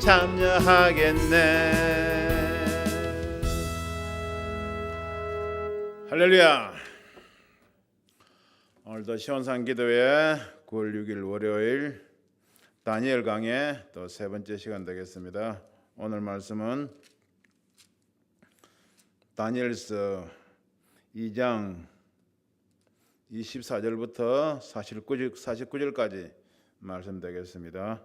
참여하겠네. 할렐루야. 오늘도 시온산 기도회 9월 6일 월요일 다니엘 강의 또 세 번째 시간 되겠습니다. 오늘 말씀은 다니엘서 2장 24절부터 49절까지 말씀 되겠습니다.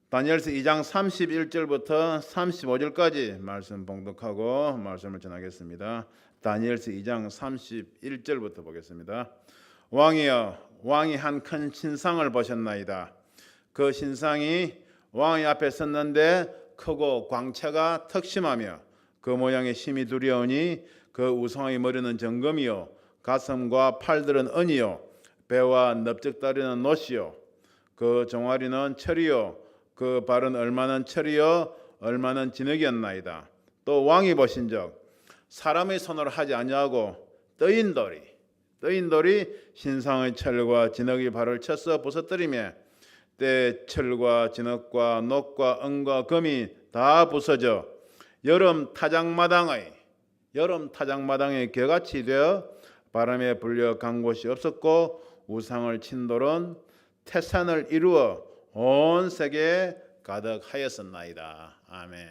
다니엘서 2장 31절부터 35절까지 말씀 봉독하고 말씀을 전하겠습니다. 다니엘서 2장 31절부터 보겠습니다. 왕이여, 왕이 한 큰 신상을 보셨나이다. 그 신상이 왕의 앞에 섰는데 크고 광채가 턱심하며 그 모양이 심히 두려우니 그 우상의 머리는 정금이요 가슴과 팔들은 은이요 배와 넓적다리는 놋이요 그 종아리는 철이요 그 발은 얼마는 철이요 얼마는 진흙이었나이다. 또 왕이 보신즉 사람의 손으로 하지 아니하고 떠인 돌이 신상의 철과 진흙의 발을 쳐서 부서뜨리며 때 철과 진흙과 놋과 은과 금이 다 부서져 여름 타작마당의 겨같이 되어 바람에 불려 간 곳이 없었고 우상을 친 돌은 태산을 이루어 온 세계에 가득하였었나이다. 아멘.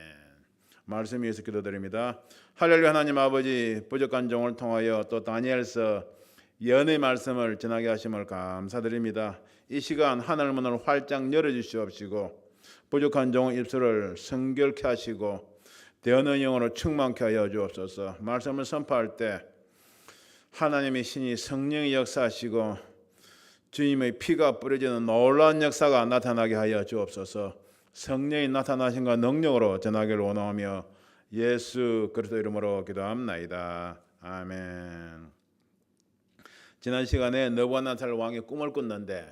말씀 위해서 기도드립니다. 할렐루야. 하나님 아버지, 부족한 종을 통하여 또 다니엘서 예언의 말씀을 전하게 하심을 감사드립니다. 이 시간 하늘 문을 활짝 열어주시옵시고 부족한 종의 입술을 성결케 하시고 대언의 영으로 충만케 하여 주옵소서. 말씀을 선포할 때 하나님의 신이 성령의 역사하시고 주님의 피가 뿌려지는 놀라운 역사가 나타나게 하여 주옵소서. 성령이 나타나신과 능력으로 전하기를 원하며 예수 그리스도 이름으로 기도합나이다. 아멘. 지난 시간에 느부갓네살 왕이 꿈을 꿨는데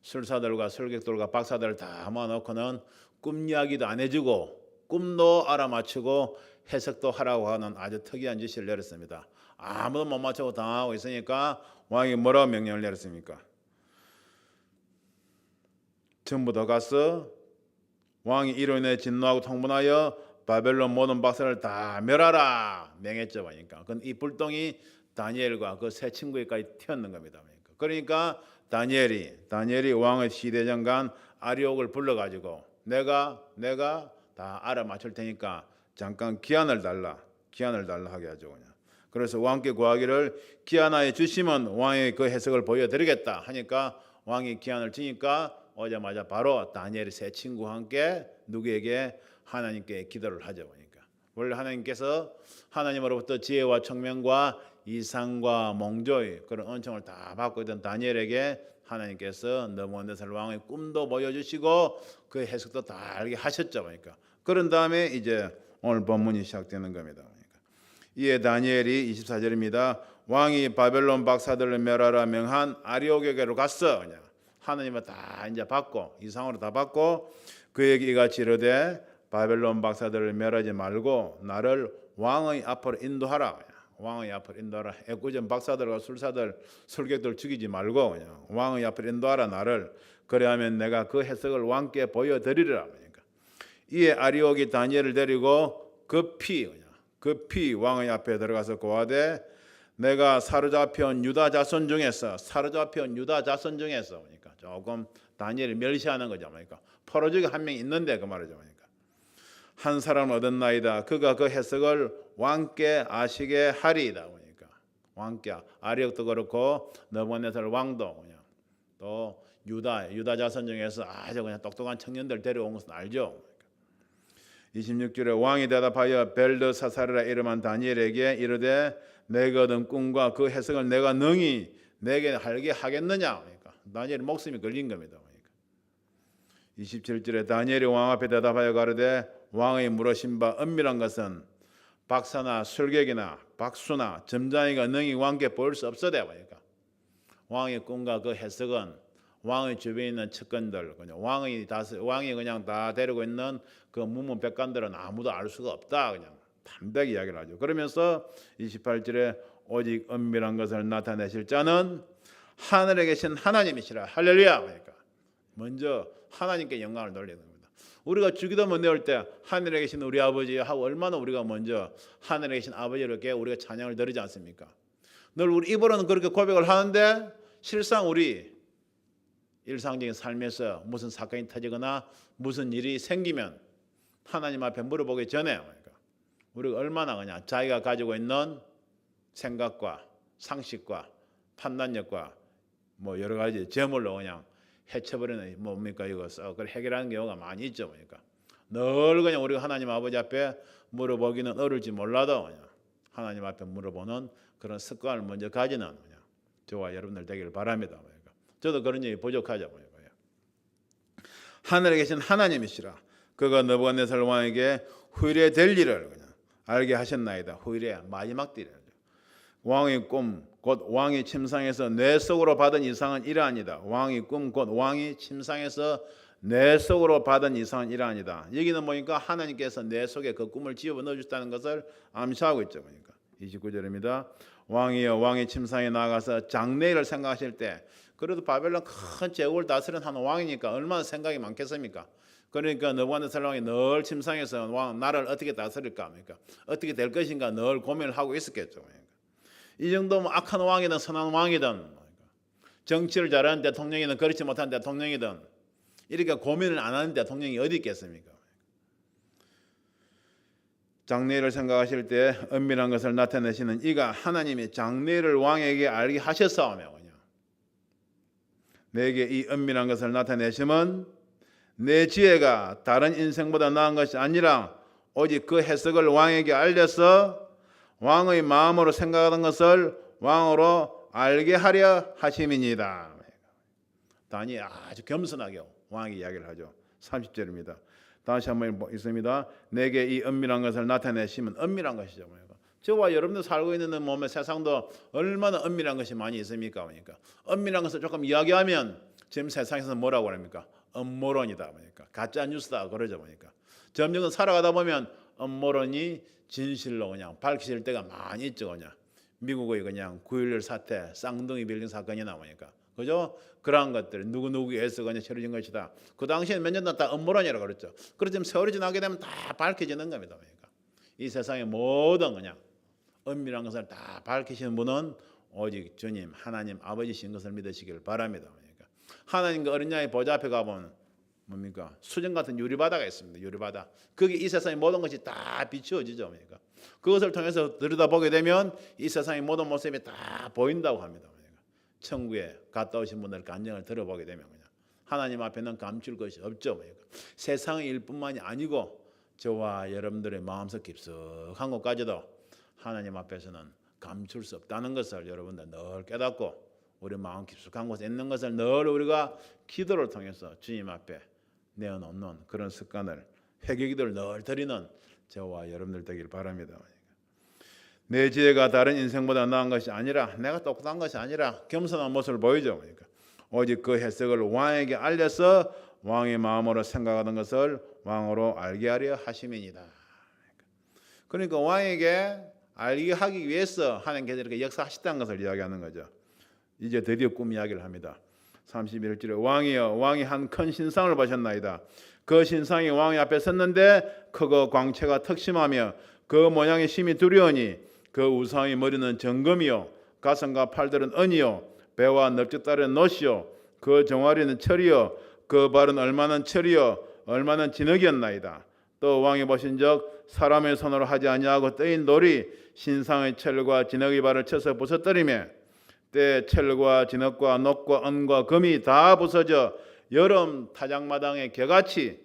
술사들과 설객들과 박사들을 다 모아놓고는 꿈 이야기도 안 해주고 꿈도 알아맞히고 해석도 하라고 하는 아주 특이한 지시를 내렸습니다. 아무도 못 맞추고 당하고 있으니까 왕이 뭐라고 명령을 내렸습니까? 전부 다 가서 왕이 이로 인해 진노하고 통분하여 바벨론 모든 박사를 다 멸하라 명했죠. 그러니까 이 불똥이 다니엘과 그 세 친구에까지 튀었는 겁니다. 그러니까 다니엘이 왕의 시대장관 아리옥을 불러가지고 내가 다 알아맞힐 테니까 잠깐 기한을 달라 하게 하죠. 그냥. 그래서 왕께 구하기를 기한하여 주시면 왕의 그 해석을 보여드리겠다 하니까 왕이 기한을 주니까 오자마자 바로 다니엘의 세 친구와 함께 누구에게 하나님께 기도를 하죠. 그러니까 원래 하나님께서 하나님으로부터 지혜와 청명과 이상과 몽조의 그런 은총을 다 받고 있던 다니엘에게 하나님께서 느부갓네살 왕의 꿈도 보여주시고 그 해석도 다 알게 하셨죠. 그러니까 그런 다음에 이제 오늘 본문이 시작되는 겁니다. 그러니까 이에 다니엘이 24절입니다. 왕이 바벨론 박사들을 멸하라 명한 아리옥에게로 갔어. 그냥 하나님을 다 이제 받고 이상으로 다 받고 그에게 이같이 이르되 바벨론 박사들을 멸하지 말고 나를 왕의 앞으로 인도하라. 왕의 앞으로 인도하라. 애꿎은 박사들과 술사들, 술객들 죽이지 말고 그냥 왕의 앞으로 인도하라 나를. 그래야면 내가 그 해석을 왕께 보여드리리라. 그러니까 이에 아리옥이 다니엘을 데리고 급히 왕의 앞에 들어가서 고하되 내가 사로잡혀온 유다 자손 중에서 그러니까 조금 다니엘을 멸시하는 거죠. 그러니까 포로족이 한 명 있는데 그 말이죠. 그러니까 한 사람 얻었나이다. 그가 그 해석을 왕께 아시게 하리이다. 그러니까 왕께 아리옥도 그렇고 느부갓네살 왕도 그냥 또 유다 자손 중에서 아주 그냥 똑똑한 청년들 데려온 것은 알죠. 26절에 왕이 대답하여 벨드사사르라 이름한 다니엘에게 이르되 내가 얻은 꿈과 그 해석을 내가 능히 내게 알게 하겠느냐. 그러니까 다니엘의 목숨이 걸린 겁니다. 그러니까 27절에 다니엘이 왕 앞에 대답하여 가로되 왕의 물으신 바 은밀한 것은 박사나 술객이나 박수나 점장이가 능히 왕께 보일 수 없어대. 그러니까 왕의 꿈과 그 해석은 왕의 주변에 있는 측근들, 왕이 그냥 다 데리고 있는 그 문무백관들은 아무도 알 수가 없다. 그냥 담백히 이야기를 하죠. 그러면서 28절에 오직 은밀한 것을 나타내실 자는 하늘에 계신 하나님이시라. 할렐루야. 그러니까 먼저 하나님께 영광을 돌리는 겁니다. 우리가 주기도문 내올 때 하늘에 계신 우리 아버지 하고 얼마나 우리가 먼저 하늘에 계신 아버지께 우리가 찬양을 드리지 않습니까? 늘 우리 입으로는 그렇게 고백을 하는데 실상 우리 일상적인 삶에서 무슨 사건이 터지거나 무슨 일이 생기면 하나님 앞에 물어보기 전에 우리가 얼마나 그냥 자기가 가지고 있는 생각과 상식과 판단력과 뭐 여러 가지 재물로 그냥 해쳐버리는 뭡니까 이거 그걸 해결하는 경우가 많이 있죠. 그러니까 늘 그냥 우리가 하나님 아버지 앞에 물어보기는 어려울지 몰라도 그냥 하나님 앞에 물어보는 그런 습관을 먼저 가지는 그냥 저와 여러분들 되기를 바랍니다. 그러니까 저도 그런 일이 부족하죠. 그러니까 하늘에 계신 하나님이시라 그가 느부갓네살 왕에게 후일에 될 일을 그냥 알게 하셨나이다. 후일에 마지막 때라. 왕의 꿈 곧 왕이 침상에서 내 속으로 받은 이상은 이러하니다. 왕의 꿈 곧 왕이 침상에서 내 속으로 받은 이상은 이러하니다. 여기는 보니까 하나님께서 내 속에 그 꿈을 집어넣어 주셨다는 것을 암시하고 있죠. 그러니까 29절입니다. 왕이여 왕의 침상에 나가서 장래일을 생각하실 때 그래도 바벨론 큰 제국을 다스린 한 왕이니까 얼마나 생각이 많겠습니까? 그러니까 느부갓네살 왕이 늘 침상에서 왕 나라를 어떻게 다스릴까, 그러니까 어떻게 될 것인가 늘 고민을 하고 있었겠죠. 이 정도면 악한 왕이든 선한 왕이든 정치를 잘하는 대통령이든 그렇지 못한 대통령이든 이렇게 고민을 안 하는 대통령이 어디 있겠습니까? 장래를 생각하실 때 은밀한 것을 나타내시는 이가 하나님이 장래를 왕에게 알게 하셨사오며 내게 이 은밀한 것을 나타내심은 내 지혜가 다른 인생보다 나은 것이 아니라 오직 그 해석을 왕에게 알려서 왕의 마음으로 생각하던 것을 왕으로 알게 하려 하심이니이다. 다니엘 아주 겸손하게 왕에게 이야기를 하죠. 30절입니다. 다시 한번 있습니다. 내게 이 은밀한 것을 나타내시면 은밀한 것이죠. 저와 여러분들 살고 있는 몸의 세상도 얼마나 은밀한 것이 많이 있습니까? 그러니까 은밀한 것을 조금 이야기하면 지금 세상에서 뭐라고 합니까? 음모론이다. 그러니까 가짜 뉴스다 그러죠. 그러니까 점점 살아가다 보면 음모론이 진실로 그냥 밝혀질 때가 많이 있죠. 그냥 미국의 그냥 9.11 사태, 쌍둥이 빌딩 사건이 나오니까 그죠? 그러한 것들 누구누구에 의해서 그냥 처리된 것이다. 그 당시에는 몇 년 동안 다 음모론이라고 그랬죠. 그렇지만 세월이 지나게 되면 다 밝혀지는 겁니다. 그러니까 이 세상의 모든 그냥 은밀한 것을 다 밝히시는 분은 오직 주님 하나님 아버지신 것을 믿으시길 바랍니다. 그러니까 하나님과 어린 양의 보좌 앞에 가보면 뭡니까? 수정 같은 유리바다가 있습니다. 유리바다. 거기 이 세상의 모든 것이 다 비추어지죠. 그러니까 그것을 통해서 들여다보게 되면 이 세상의 모든 모습이 다 보인다고 합니다. 그러니까 천국에 갔다 오신 분들 간증을 들어보게 되면 그냥 하나님 앞에는 감출 것이 없죠. 그러니까 세상의 일뿐만이 아니고 저와 여러분들의 마음속 깊숙한 곳까지도 하나님 앞에서는 감출 수 없다는 것을 여러분들 늘 깨닫고 우리 마음 깊숙한 곳에 있는 것을 늘 우리가 기도를 통해서 주님 앞에 내어놓는 그런 습관을 회개기도를 늘 드리는 저와 여러분들 되길 바랍니다. 내 지혜가 다른 인생보다 나은 것이 아니라 내가 똑똑한 것이 아니라 겸손한 모습을 보이죠. 그러니까 오직 그 해석을 왕에게 알려서 왕의 마음으로 생각하던 것을 왕으로 알게 하려 하심이니이다. 그러니까 왕에게 알게 하기 위해서 하나님께서 이렇게 역사하셨다는 것을 이야기하는 거죠. 이제 드디어 꿈 이야기를 합니다. 31절에 왕이여 왕이 한 큰 신상을 보셨나이다. 그 신상이 왕의 앞에 섰는데 크고 광채가 턱심하며 그 모양이 심히 두려우니 그 우상의 머리는 정금이요 가슴과 팔들은 은이요 배와 넓적다리는 놋이요 그 종아리는 철이요 그 발은 얼마는 철이요 얼마는 진흙이었나이다. 또 왕이 보신즉 사람의 손으로 하지 아니하고 뜨인 돌이 신상의 철과 진흙의 발을 쳐서 부서뜨리며 때 철과 진흙과 놋과 은과 금이 다 부서져 여름 타작마당의 개같이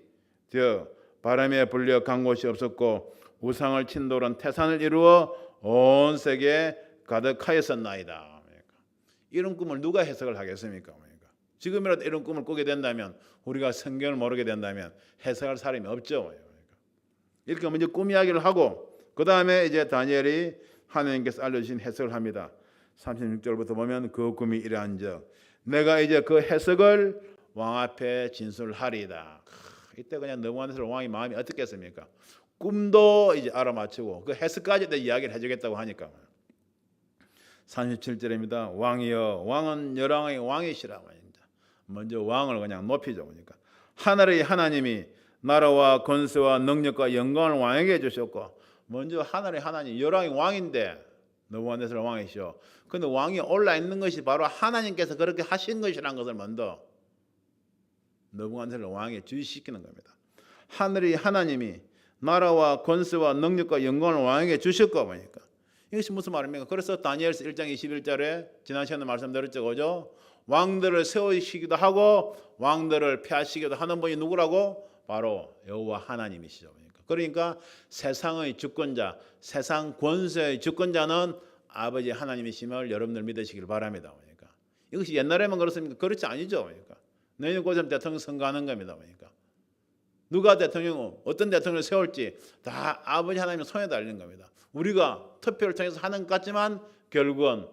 되어 바람에 불려 간 곳이 없었고 우상을 친 돌은 태산을 이루어 온 세계에 가득하였었나이다. 이런 꿈을 누가 해석을 하겠습니까? 지금이라도 이런 꿈을 꾸게 된다면 우리가 성경을 모르게 된다면 해석할 사람이 없죠. 이렇게 먼저 꿈 이야기를 하고 그 다음에 이제 다니엘이 하나님께서 알려주신 해석을 합니다. 36절부터 보면 그 꿈이 이러한즉 내가 이제 그 해석을 왕 앞에 진술하리이다. 이때 그냥 느부갓네살 왕의 마음이 어떻겠습니까? 꿈도 이제 알아맞히고 그 해석까지 이야기를 해주겠다고 하니까 37절입니다. 왕이여 왕은 열왕의 왕이시라. 먼저 왕을 그냥 높이죠. 그러니까 하늘의 하나님이 나라와 권세와 능력과 영광을 왕에게 주셨고, 먼저 하늘의 하나님, 열왕이 왕인데 느부갓네살 왕이시오. 근데 왕이 올라 있는 것이 바로 하나님께서 그렇게 하신 것이라는 것을 먼저 느부갓네살 왕에게 주시키는 겁니다. 하늘의 하나님이 나라와 권세와 능력과 영광을 왕에게 주셨고 보니까 이것이 무슨 말입니까? 그래서 다니엘서 1장 21절에 지난 시간에 말씀드렸죠, 그죠? 왕들을 세우시기도 하고 왕들을 폐하시기도 하는 분이 누구라고? 바로 여호와 하나님이시죠. 그러니까 세상의 주권자, 세상 권세의 주권자는 아버지 하나님이심을 여러분들 믿으시길 바랍니다. 그러니까 이것이 옛날에만 그렇습니까? 그렇지 아니죠. 그러니까 내년 고점 대통령 선거하는 겁니다. 그러니까 누가 대통령, 어떤 대통령을 세울지 다 아버지 하나님의 손에 달린 겁니다. 우리가 투표를 통해서 하는 것 같지만 결국은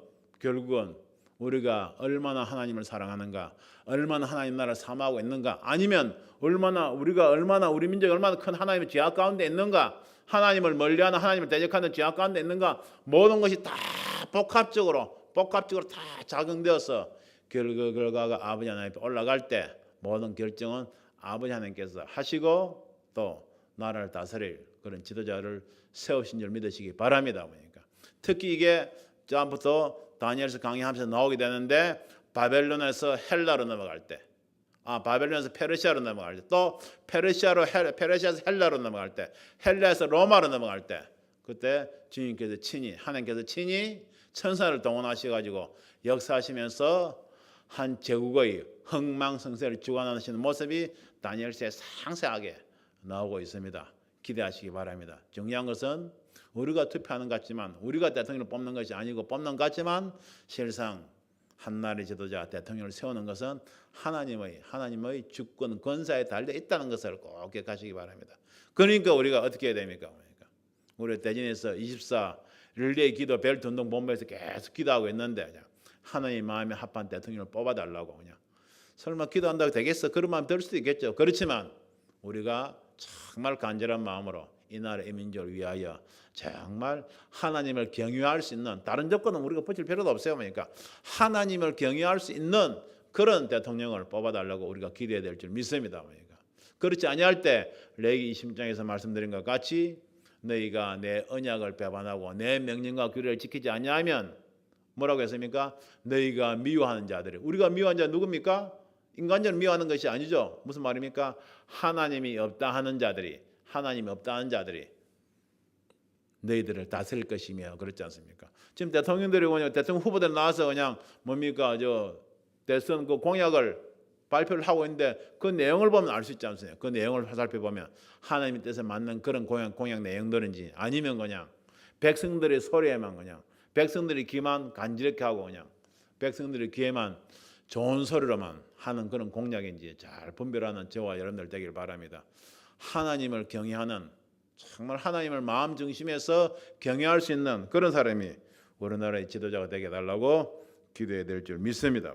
우리가 얼마나 하나님을 사랑하는가, 얼마나 하나님 나라를 사모하고 있는가, 아니면 우리가 얼마나 우리 민족이 얼마나 큰 하나님의 지하 가운데 있는가, 하나님을 멀리하는 하나님을 대적하는 지하 가운데 있는가, 모든 것이 다 복합적으로 다 작용되어서 결과가 아버지 하나님 앞에 올라갈 때 모든 결정은 아버지 하나님께서 하시고 또 나라를 다스릴 그런 지도자를 세우신 줄 믿으시기 바랍니다. 그러니까 특히 이게 다음부터 다니엘서 강의하면서 나오게 되는데 바벨론에서 헬라로 넘어갈 때, 바벨론에서 페르시아로 넘어갈 때, 또 페르시아에서 헬라로 넘어갈 때, 헬라에서 로마로 넘어갈 때, 그때 주님께서 하나님께서 친히 천사를 동원하셔가지고 역사하시면서 한 제국의 흥망성쇠를 주관하시는 모습이 다니엘서에 상세하게 나오고 있습니다. 기대하시기 바랍니다. 중요한 것은 우리가 투표하는 것 같지만, 우리가 대통령을 뽑는 것이 아니고 뽑는 것 같지만 실상 한나라의 지도자 대통령을 세우는 것은 하나님의 주권 권세에 달려 있다는 것을 꼭 기억하시기 바랍니다. 그러니까 우리가 어떻게 해야 됩니까? 우리 대진에서 24 릴레이 기도 벨트 운동 본부에서 계속 기도하고 있는데 그냥 하나님 마음에 합한 대통령을 뽑아달라고, 그냥 설마 기도한다고 되겠어? 그런 마음 들 수도 있겠죠. 그렇지만 우리가 정말 간절한 마음으로 이 나라 이 민족을 위하여 정말 하나님을 경외할 수 있는, 다른 조건은 우리가 붙일 필요도 없어요. 그러니까 하나님을 경외할 수 있는 그런 대통령을 뽑아달라고 우리가 기대해야 될 줄 믿습니다. 그러니까 그렇지 아니할 때 레위기 20장에서 말씀드린 것 같이 너희가 내 언약을 배반하고 내 명령과 규례를 지키지 아니하면 뭐라고 했습니까? 너희가 미워하는 자들이, 우리가 미워하는 자 누굽니까? 인간적으로 미워하는 것이 아니죠. 무슨 말입니까? 하나님이 없다 하는 자들이 너희들을 다스릴 것이며, 그렇지 않습니까? 지금 대통령들이 그냥 대통령 후보들 나와서 그냥 뭡니까? 대선 그 공약을 발표를 하고 있는데 그 내용을 보면 알 수 있지 않습니까? 그 내용을 살펴보면 하나님의 뜻에 맞는 그런 공약 내용들인지, 아니면 그냥 백성들의 소리에만 그냥 백성들이 귀만 간지럽게 하고 그냥 백성들의 귀에만 좋은 소리로만 하는 그런 공약인지 잘 분별하는 저와 여러분들 되길 바랍니다. 하나님을 경외하는, 정말 하나님을 마음 중심에서 경외할 수 있는 그런 사람이 우리나라의 지도자가 되게 해달라고 기도해야 될 줄 믿습니다.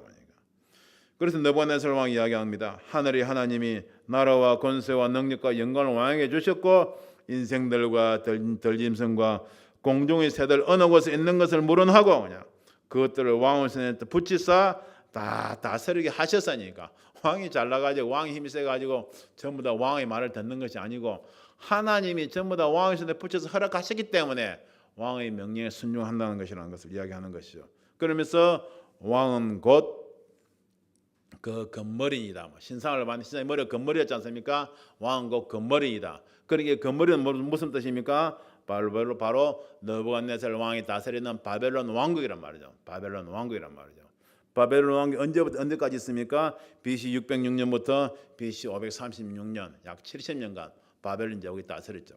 그래서 느부갓네살 왕이 이야기합니다. 하늘의 하나님이 나라와 권세와 능력과 영광을 왕에게 주셨고 인생들과 덜짐승과 공중의 새들 어느 곳에 있는 것을 물은하고 그냥 그것들을 왕의 손에 붙이사 다 다스리게 하셨으니까, 왕이 잘나가지고 왕이 힘이 세가지고 전부 다 왕의 말을 듣는 것이 아니고 하나님이 전부 다 왕의 손에 붙여서 허락하셨기 때문에 왕의 명령에 순종한다는 것이라는 것을 이야기하는 것이죠. 그러면서 왕은 곧 그 건머리이다. 신상을 받는 신상의 머리가 건머리였지 않습니까? 왕은 곧 건머리이다. 그러니까 건머리는 무슨 뜻입니까? 바로 느부갓네살 왕이 다스리는 바벨론 왕국이란 말이죠. 바벨론 왕국이 언제까지 있습니까? BC 606년부터 BC 536년, 약 70년간 바벨론 제국이 다스렸죠.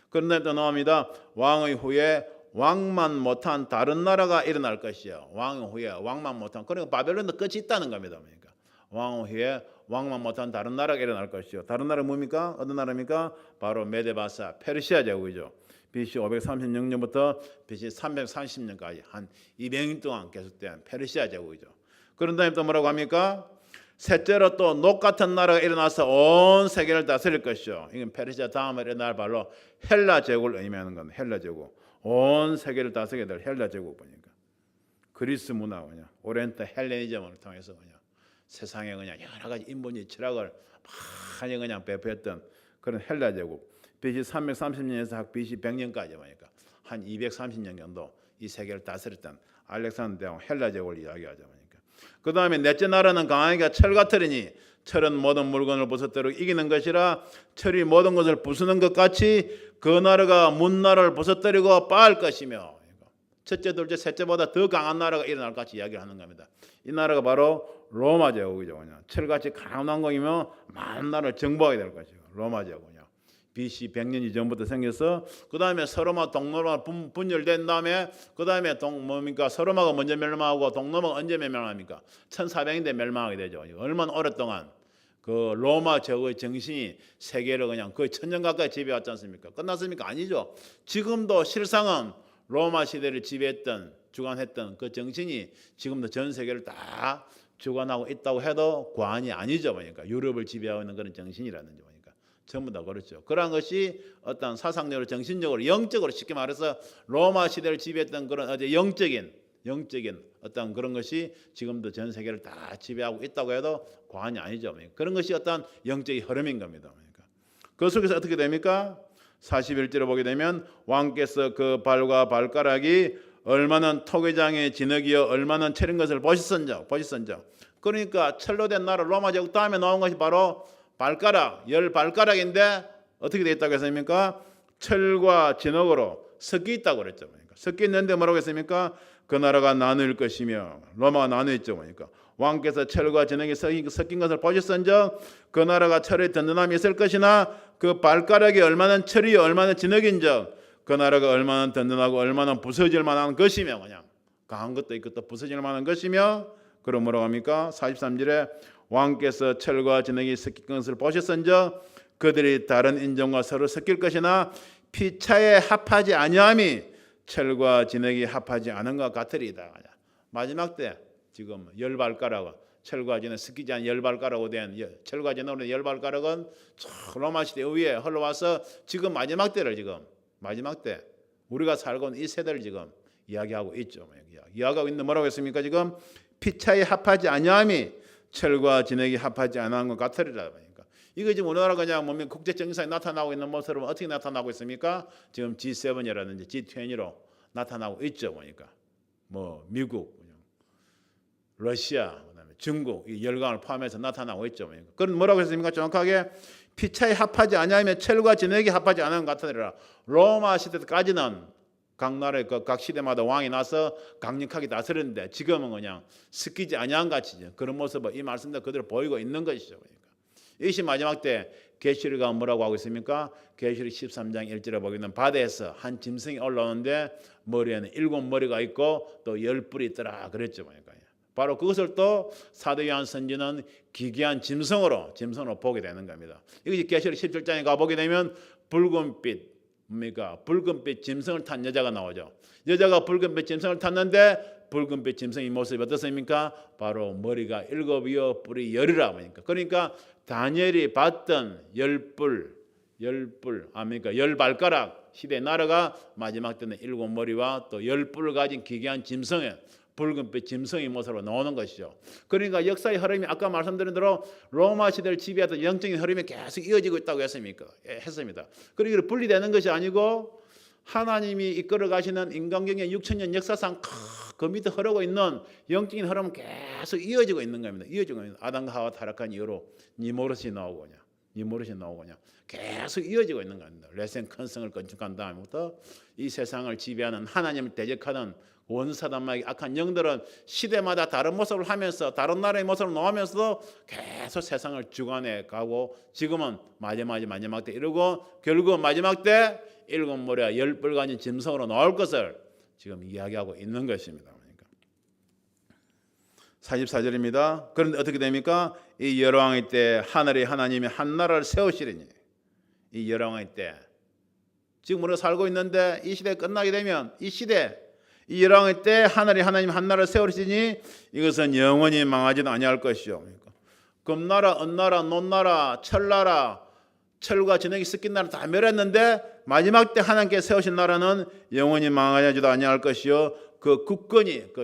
그런데 또 나옵니다. 왕의 후에 왕만 못한 다른 나라가 일어날 것이요. 왕의 후에 왕만 못한, 그러니까 바벨론도 끝이 있다는 겁니다. 그러니까 왕의 후에 왕만 못한 다른 나라가 일어날 것이요. 다른 나라 뭡니까? 어떤 나라입니까? 바로 메데바사 페르시아 제국이죠. BC 536년부터 BC 330년까지 한 200년 동안 계속된 페르시아 제국이죠. 그런 다음에 또 뭐라고 합니까? 셋째로 또 녹 같은 나라가 일어나서 온 세계를 다스릴 것이죠. 이건 페르시아 다음에 일어날 바로 헬라 제국을 의미하는 겁니다. 헬라 제국. 온 세계를 다스리게 될 헬라 제국 보니까 그리스 문화 그냥 오리엔트 헬레니즘을 통해서 그냥 세상에 그냥 여러 가지 인본주의 철학을 많이 그냥 배포했던 그런 헬라 제국. BC 330년에서 학 BC 100년까지 보니까 한 230년 정도 이 세계를 다스렸던 알렉산더 대왕 헬라 제국을 이야기하자 보니까. 그 다음에 넷째 나라는 강하기가 철과 털이니 철은 모든 물건을 부서뜨리고 이기는 것이라 철이 모든 것을 부수는 것 같이 그 나라가 문나라를 부서뜨리고 빠을 것이며 첫째, 둘째, 셋째보다 더 강한 나라가 일어날 같이 이야기를 하는 겁니다. 이 나라가 바로 로마 제국이죠. 그냥 철같이 강한 왕국이며 많은 나라를 정복하게 될 것이고 로마 제국이요. BC 100년 이전부터 생겨서 그 다음에 서로마 동로마 분열된 다음에 그 다음에 뭡니까 서로마가 먼저 멸망하고 동로마가 언제 멸망합니까? 1400년대 멸망하게 되죠. 얼마나 오랫동안 그 로마 제국의 정신이 세계를 그냥 거의 1000년 가까이 지배해왔지 않습니까? 끝났습니까? 아니죠. 지금도 실상은 로마 시대를 지배했던 주관했던 그 정신이 지금도 전 세계를 다 주관하고 있다고 해도 과언이 아니죠. 보니까 유럽을 지배하고 있는 그런 정신이라든지 보니까 전부 다 그렇죠. 그러한 것이 어떤 사상적으로 정신적으로 영적으로 쉽게 말해서 로마 시대를 지배했던 그런 어제 영적인 어떤 그런 것이 지금도 전 세계를 다 지배하고 있다고 해도 과언이 아니죠. 그런 것이 어떤 영적인 흐름인 겁니다. 그러니까 그 속에서 어떻게 됩니까? 41절을 보게 되면 왕께서 그 발과 발가락이 얼마나 토기장의 진흙이여 얼마나 체린 것을 보시선적. 그러니까 철로 된 나라 로마 제국 다음에 나온 것이 바로 발가락, 열 발가락인데 어떻게 되어 있다고 했습니까? 철과 진흙으로 섞여 있다고 그랬죠. 그러니까 섞여 있는데 뭐라고 했습니까? 그 나라가 나눌 것이며 로마가 나눠 있죠. 그러니까 왕께서 철과 진흙이 섞인 것을 보셨은적 그 나라가 철의 든든함이 있을 것이나 그 발가락이 얼마나 철이 얼마나 진흙인적 그 나라가 얼마나 든든하고 얼마나 부서질 만한 것이며 그냥 강한 것도 있고 또 부서질 만한 것이며 그럼 뭐라고 합니까? 43절에 왕께서 철과 진흙이 섞인 것을 보셨은적 그들이 다른 인종과 서로 섞일 것이나 피차에 합하지 아니함이 철과 진흙이 합하지 않은 것 같으리이다. 마지막 때 지금 열 발가락 철과 진흙 섞이지 않은 열 발가락으로 된 철과 진흙으로 된 열 발가락은 로마 시대 위에 흘러와서 지금 마지막 때를 지금 마지막 때 우리가 살고 있는 이 세대를 지금 이야기하고 있죠. 이야기하고 있는데 뭐라고 했습니까? 지금 피차에 합하지 아니함이 철과 진흙이 합하지 않은 것 같으리라. 그러니까 이거 지금 우리나라가 그냥 뭡니까 국제 정상에 나타나고 있는 모습은 어떻게 나타나고 있습니까? 지금 G7이라든지 G20로 나타나고 있죠. 보니까 뭐 미국, 러시아, 그다음에 중국 이 열강을 포함해서 나타나고 있죠. 그건 뭐라고 했습니까? 정확하게 피차에 합하지 아니하면 철과 진흙이 합하지 않은 것 같으리라. 로마 시대까지는 각 나라의 각 시대마다 왕이 나서 강력하게 다스렸는데 지금은 그냥 섞이지 아니한 같이 그런 모습을 이 말씀대로 그대로 보이고 있는 것이죠. 그러니까 이것이 마지막 때 계시록가 뭐라고 하고 있습니까? 계시록 13장 1절에 보기는 바다에서 한 짐승이 올라오는데 머리에는 7머리가 있고 또 10뿔이 있더라 그랬죠. 그러니까 바로 그것을 또 사도 요한 선지는 기괴한 짐승으로 보게 되는 겁니다. 이것이 계시록 17장에 가보게 되면 붉은빛 짐승을 탄 여자가 나오죠. 여자가 붉은빛 짐승을 탔는데 붉은빛 짐승의 모습이 어떻습니까? 바로 머리가 7이요 뿔이 10이라 보니까 그러니까 다니엘이 봤던 10뿔 그러니까 10발가락 시대의 나라가 마지막 때는 7머리와 또 10뿔을 가진 기괴한 짐승에 붉은빛 짐승의 모습으로 나오는 것이죠. 그러니까 역사의 흐름이 아까 말씀드린 대로 로마 시대를 지배하던 영적인 흐름이 계속 이어지고 있다고 했습니다. 그리고 분리되는 것이 아니고 하나님이 이끌어 가시는 인간경의 6000년 역사상 그 밑에 흐르고 있는 영적인 흐름은 계속 이어지고 있는 겁니다. 아담과 하와 타락한 이후로 니모롯이 나오고 계속 이어지고 있는 겁니다. 레센 큰성을 건축한 다음부터 이 세상을 지배하는 하나님을 대적하는 원사단마의 악한 영들은 시대마다 다른 모습을 하면서 다른 나라의 모습을 놓으면서도 계속 세상을 주관해 가고 지금은 마지막 때 이르고 결국 마지막 때 7머리와 10뿔 가진 짐승으로 나올 것을 지금 이야기하고 있는 것입니다. 그러니까 44절입니다. 그런데 어떻게 됩니까? 이 여호왕의 때 하늘의 하나님이 한 나라를 세우시리니 이 여호왕의 때 지금 우리가 살고 있는데 이 시대 끝나게 되면 이 여호왕의 때 하늘의 하나님 한 나라를 세우시니 이것은 영원히 망하지도 아니할 것이요. 그러니까 금나라, 은나라, 논나라, 철나라, 철과 진흙이 섞인 나라 다 멸했는데 마지막 때 하나님께서 세우신 나라는 영원히 망하지도 아니할 것이요. 그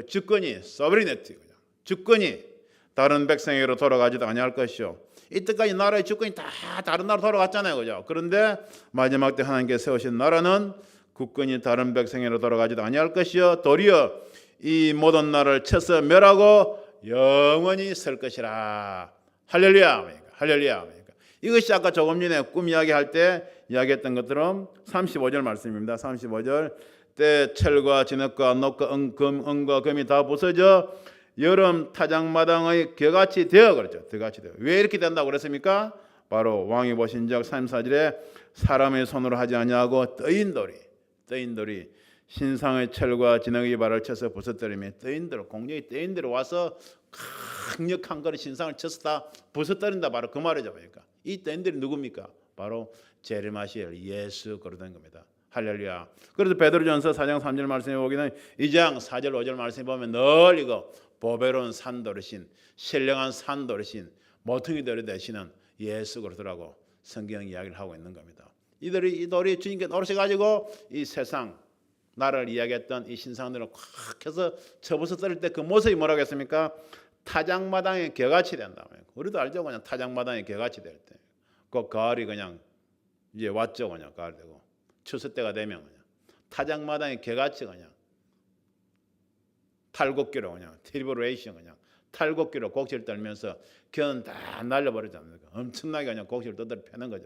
주권이 소브리니티 주권이 다른 백성에게로 돌아가지도 아니할 것이요. 이때까지 나라의 주권이 다 다른 나라로 돌아갔잖아요, 그죠? 그런데 마지막 때 하나님께서 세우신 나라는 국권이 다른 백성으로 돌아가지도 아니할 것이요 도리어 이 모든 나라를 쳐서 멸하고 영원히 설 것이라. 할렐루야, 할렐루야. 이것이 아까 조금 전에 꿈 이야기할 때 이야기했던 것처럼 35절 말씀입니다. 35절 때 철과 진흙과 녹과 은과 금이 다 부서져 여름 타작마당의 겨같이 되어. 그렇죠. 겨같이 되어. 왜 이렇게 된다고 그랬습니까? 바로 왕이 보신 적 34절에 사람의 손으로 하지 아니하고 떠인 돌이 신상의 철과 진흙의 발을 쳐서 부서뜨리며 떠인들 공룡이 떠인들이 와서 강력한 거를 신상을 쳐서 다 부서뜨린다. 바로 그 말이죠. 그러니까 이 떠인들이 누굽니까? 바로 재림하실 예수 그러던 겁니다. 할렐루야. 그래서 베드로전서 4장 3절 말씀에 보기는 2장 4절 5절 말씀에 보면 늘 이거 보배로운 산돌이신 신령한 산돌이신 모퉁이 돌이 되시는 예수 그러더라고 성경 이야기를 하고 있는 겁니다. 이 돌이 주님께 오르셔가지고 이 세상 나라를 이야기했던 이 신상들을 콱 해서 쳐부서뜨릴 때 그 모습이 뭐라고 했습니까? 타작마당의 겨같이 된다. 우리도 알죠. 그냥 타작마당의 겨같이 될 때. 그 가을이 그냥 이제 왔죠. 그냥 가을 되고 추수 때가 되면 그냥 타작마당의 겨같이 그냥 탈곡기로 그냥 트리브레이션 그냥 탈곡기로 곡식을 떨면서 겨는 다 날려버리지 않습니까? 엄청나게 그냥 곡식을 떠들어 패는 거죠.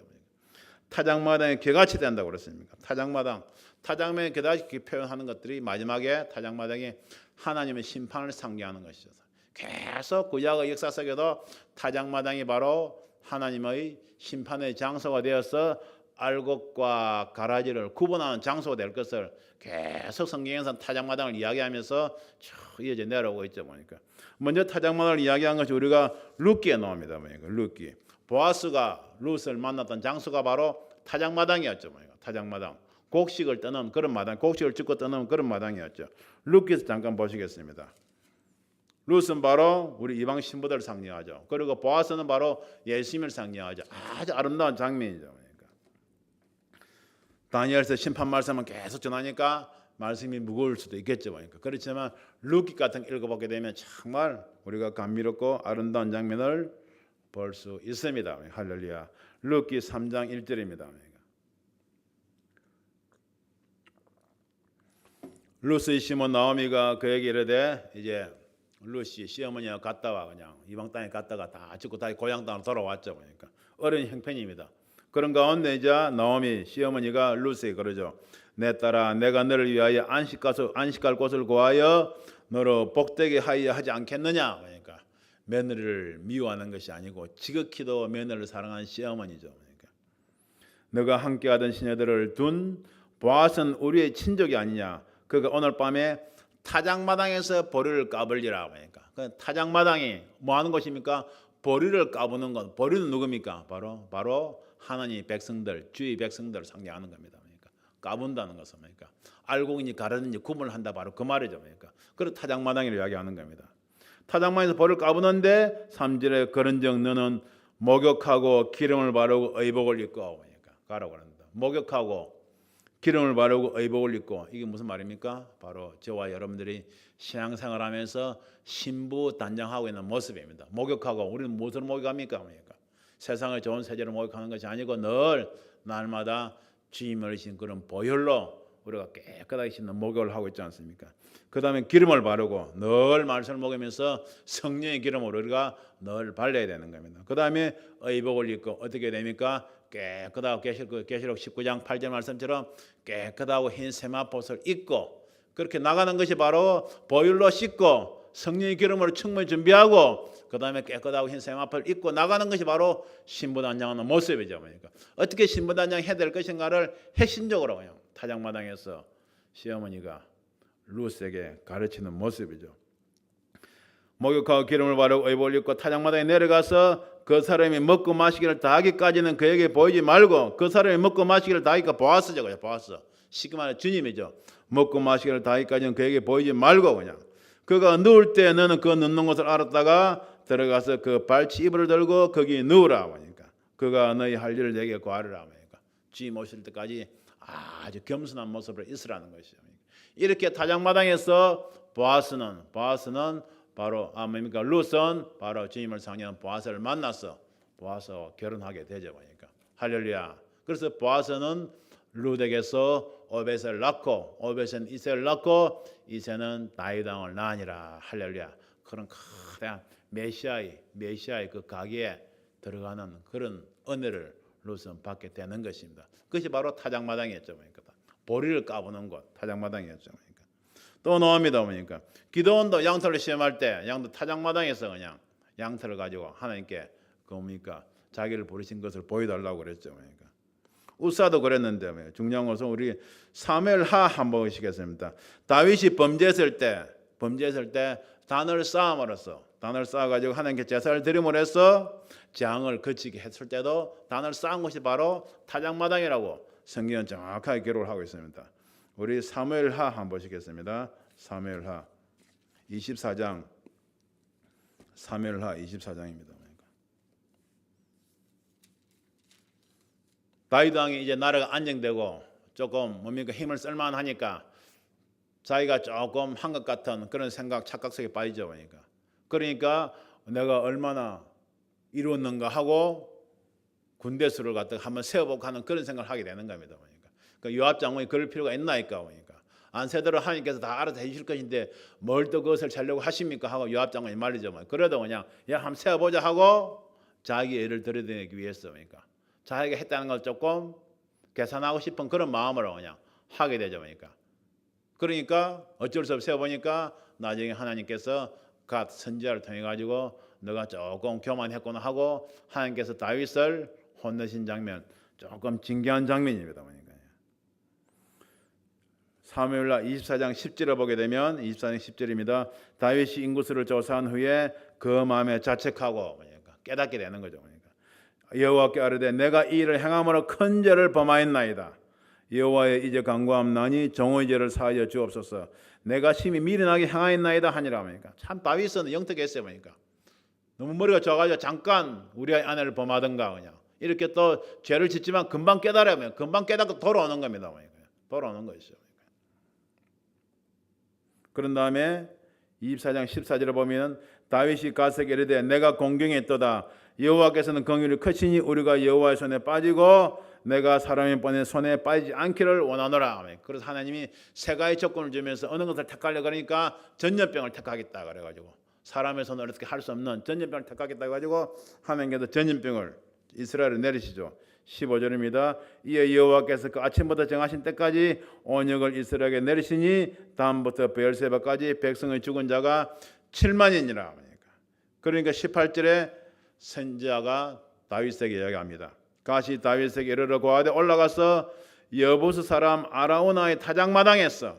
타작마당의 겨같이 된다고 그랬습니까? 타작마당의 겨같이 표현하는 것들이 마지막에 타작마당이 하나님의 심판을 상징하는 것이죠. 계속 구약의 역사 속에도 타작마당이 바로 하나님의 심판의 장소가 되어서 알곡과 가라지를 구분하는 장소가 될 것을 계속 성경에서 타작마당을 이야기하면서 쭉 이어져 내려오고 있죠. 보니까 먼저 타작마당을 이야기한 것이 우리가 룻기에 나옵니다. 보니까 룻기 보아스가 룻을 만났던 장소가 바로 타작마당이었죠. 보니까 타작마당 곡식을 떠는 그런 마당, 곡식을 줍고 떠는 그런 마당이었죠. 룻기에서 잠깐 보시겠습니다. 룻은 바로 우리 이방 신부들을 상징하죠. 그리고 보아스는 바로 예수님을 상징하죠. 아주 아름다운 장면이죠. 그러니까. 다니엘서 심판 말씀은 계속 전하니까 말씀이 무거울 수도 있겠죠. 그러니까. 그렇지만 룻기 같은 거 읽어보게 되면 정말 우리가 감미롭고 아름다운 장면을 볼 수 있습니다. 할렐루야. 룻기 3장 1절입니다. 룻의 시몬 나오미가 그에게 이르되 이제 룻이 시어머니가 갔다 와 그냥 이방 땅에 갔다가 다 죽고 다시 고향 땅으로 돌아왔죠. 그러니까 어려운 형편입니다. 그런 가운데 이제 나오미 시어머니가 룻에게 그러죠. 내 딸아 내가 너를 위하여 안식할 곳을 구하여 너로 복되게 하여 하지 않겠느냐. 그러니까 며느리를 미워하는 것이 아니고 지극히도 며느리를 사랑하는 시어머니죠. 그러니까 너가 함께하던 시녀들을 둔 보아스는 우리의 친족이 아니냐. 그가 오늘 밤에 타작마당에서 보리를 까불리라. 그러니까 그 타작마당이 뭐 하는 곳입니까? 보리를 까부는 것. 보리는 누굽니까? 바로 하나님 백성들, 주의 백성들을 상징하는 겁니다. 그러니까 까분다는 것은 그러니까 알곡인지 가라든지 구분을 한다. 바로 그 말이죠. 그러니까 그래서 타작마당이라고 이야기하는 겁니다. 타작마당에서 보리를 까부는데 3절에 그런즉 너는 목욕하고 기름을 바르고 의복을 입고 그러니까 가라고 합니다. 목욕하고 기름을 바르고 의복을 입고 이게 무슨 말입니까? 바로 저와 여러분들이 신앙생활하면서 신부 단장하고 있는 모습입니다. 목욕하고 우리는 무엇으로 목욕합니까? 그러니까 세상의 좋은 세제로 목욕하는 것이 아니고 늘 날마다 주님을 신 그런 보혈로 우리가 깨끗하게 씻는 목욕을 하고 있지 않습니까? 그 다음에 기름을 바르고 늘 말씀을 먹으면서 성령의 기름으로 우리가 늘 발라야 되는 겁니다. 그 다음에 의복을 입고 어떻게 됩니까? 깨끗하고 계시록 19장 8절 말씀처럼 깨끗하고 흰 세마포옷을 입고 그렇게 나가는 것이 바로 보혈로 씻고 성령의 기름으로 충분히 준비하고 그 다음에 깨끗하고 흰 세마포를 입고 나가는 것이 바로 신부단장하는 모습이죠. 그러니까 어떻게 신부단장해야 될 것인가를 핵심적으로 그냥 타작마당에서 시어머니가 룻에게 가르치는 모습이죠. 목욕하고 기름을 바르고 의복을 입고 타작마당에 내려가서 그 사람이 먹고 마시기를 다 하기까지는 그에게 보이지 말고 그 사람이 먹고 마시기를 다 하기까 보아스죠. 그냥 보아스. 쉽게 말해 주님이죠. 먹고 마시기를 다 하기까지는 그에게 보이지 말고 그냥 그가 누울 때 너는 그 눕는 곳을 알았다가 들어가서 그 발치 이불을 들고 거기 누우라. 그러니까 그가 너희 할 일을 내게 구하리라. 그러니까 주님 오실 때까지 아주 겸손한 모습으로 있으라는 것이죠. 이렇게 타작마당에서 보아스는 바로 뭡니까? 룻은 바로 주님을 상징하는 보아스를 만나서 보아스와 결혼하게 되죠. 보니까 할렐루야. 그래서 보아스는 룻에게서 오벳을 낳고 오벳은 이새를 낳고 이새는 다윗 왕을 낳으니라. 할렐루야. 그런 거대한 메시아의 그 가게에 들어가는 그런 은혜를 룻은 받게 되는 것입니다. 그것이 바로 타작마당이었죠. 보니까 보리를 까부는 곳 타작마당이었죠. 보니까 또 나옵니다. 보니까 기드온도 양털을 시험할 때 양도 타작마당에서 그냥 양털을 가지고 하나님께 그뭡니까 자기를 부르신 것을 보여달라고 그랬죠. 그러니까 우사도 그랬는데 중요한 것은 우리 사무엘하 한번 보시겠습니다. 다윗이 범죄했을 때 단을 쌓음으로써 단을 쌓아가지고 하나님께 제사를 드림으로 해서 재앙을 그치게 했을 때도 단을 쌓은 것이 바로 타작마당이라고 성경은 정확하게 기록을 하고 있습니다. 우리 사무엘하 한번 보시겠습니다. 사무엘하 24장 사무엘하 24장입니다. 다윗 왕이 이제 나라가 안정되고 조금 힘을 쓸만하니까 자기가 조금 한 것 같은 그런 생각 착각 속에 빠지죠. 그러니까 내가 얼마나 이루었는가 하고 군대 수를 갖다가 한번 세어보고 하는 그런 생각을 하게 되는 겁니다. 그러니까 요압 장군이 그럴 필요가 있나이까. 안세대로 하나님께서 다 알아서 해주실 것인데 뭘 또 그것을 차려고 하십니까 하고 요압 장군이 말리죠. 그래도 그냥 한번 세어보자 하고 자기 애를 들여다내기 위해서 자기가 했다는 걸 조금 계산하고 싶은 그런 마음으로 그냥 하게 되죠. 그러니까 어쩔 수 없이 세어보니까 나중에 하나님께서 갓 선지자를 통해 가지고 너가 조금 교만했구나 하고 하나님께서 다윗을 혼내신 장면, 조금 징계한 장면입니다. 사무엘하 24장 10절을 보게 되면 24장 10절입니다. 다윗이 인구수를 조사한 후에 그 마음에 자책하고 깨닫게 되는 거죠. 여호와께 아뢰되 내가 이 일을 행함으로 큰 죄를 범하였나이다. 여호와의 이제 간구함나니 종의 죄를 사하여 주옵소서. 내가 심히 미련하게 행하였나이다 하니라. 참 다윗은 영특했어요. 너무 머리가 좋아가지고 잠깐 우리 아내를 범하든가 그냥 이렇게 또 죄를 짓지만 금방 깨달으면 금방 깨닫고 돌아오는 겁니다. 돌아오는 것이죠. 그런 다음에 24장 14절을 보면 다윗이 가세게 이르되 내가 공경했도다. 여호와께서는 긍휼이 크시니 우리가 여호와의 손에 빠지고 내가 사람의 번의 손에 빠지지 않기를 원하노라. 그래서 하나님이 세 가지 조건을 주면서 어느 것을 택하려 그러니까 전염병을 택하겠다 그래가지고 사람의 손으로 어떻게 할 수 없는 전염병을 택하겠다 해가지고 하나님께서 전염병을 이스라엘에 내리시죠. 15절입니다. 이에 여호와께서 그 아침부터 정하신 때까지 온역을 이스라엘에게 내리시니 다음부터 베엘세바까지 백성의 죽은 자가 7만이니라. 그러니까 18절에 선지자가 다윗에게 이야기합니다. 가시 다윗에게 이르러 고하되 올라가서 여부스 사람 아라우나의 타작마당에서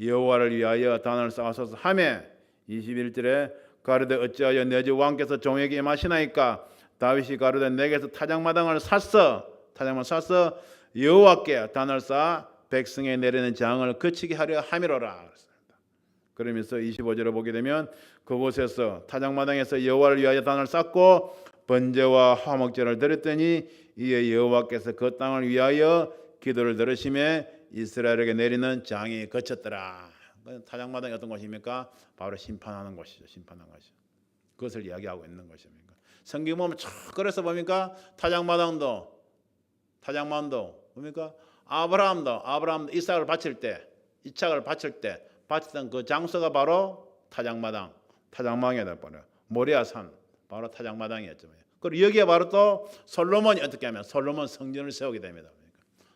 여호와를 위하여 단을 쌓아서서 하매 21절에 가르되 어찌하여 내 주 왕께서 종에게 임하시나이까. 다윗이 가르되 내게서 타작마당을 샀어 여호와께 단을 쌓아 백성에 내리는 재앙을 그치게 하려 함이로라. 그러면서 25절을 보게 되면 그곳에서 타작마당에서 여호와를 위하여 단을 쌓고 번제와 화목제를 드렸더니 이에 여호와께서 그 땅을 위하여 기도를 들으시매 이스라엘에게 내리는 재앙이 그쳤더라. 타작마당이 어떤 곳입니까? 바로 심판하는 곳이죠. 그것을 이야기하고 있는 것입니다. 성경 보면 그래서 뭡니까? 타작마당도 뭡니까? 아브라함도 이삭을 바칠 때 바쳤던 그 장소가 바로 타작마당이다. 모리아산 바로 타작마당이었죠. 그리고 여기에 바로 또 솔로몬이 어떻게 하면 솔로몬 성전을 세우게 됩니다.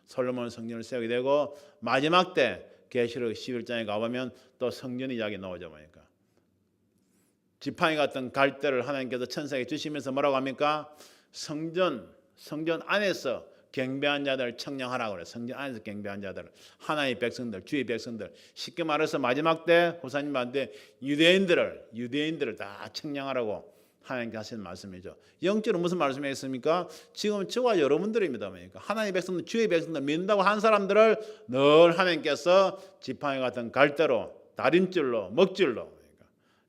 솔로몬 성전을 세우게 되고 마지막 때 계시록 11장에 가보면 또 성전 이야기 나오죠. 지팡이 같은 갈대를 하나님께서 천사에게 주시면서 뭐라고 합니까? 성전 안에서 경배한 자들을 청량하라고 그래요. 성전 안에서 경배한 자들을 하나님의 백성들, 주의 백성들, 쉽게 말해서 마지막 때 호사님한테 유대인들을 다 청량하라고 하나님께 하시는 말씀이죠. 영적으로 무슨 말씀이겠습니까? 지금 저와 여러분들입니다. 하나님의 백성들, 주의 백성들 믿는다고 한 사람들을 늘 하나님께서 지팡이 같은 갈대로, 다림줄로, 먹줄로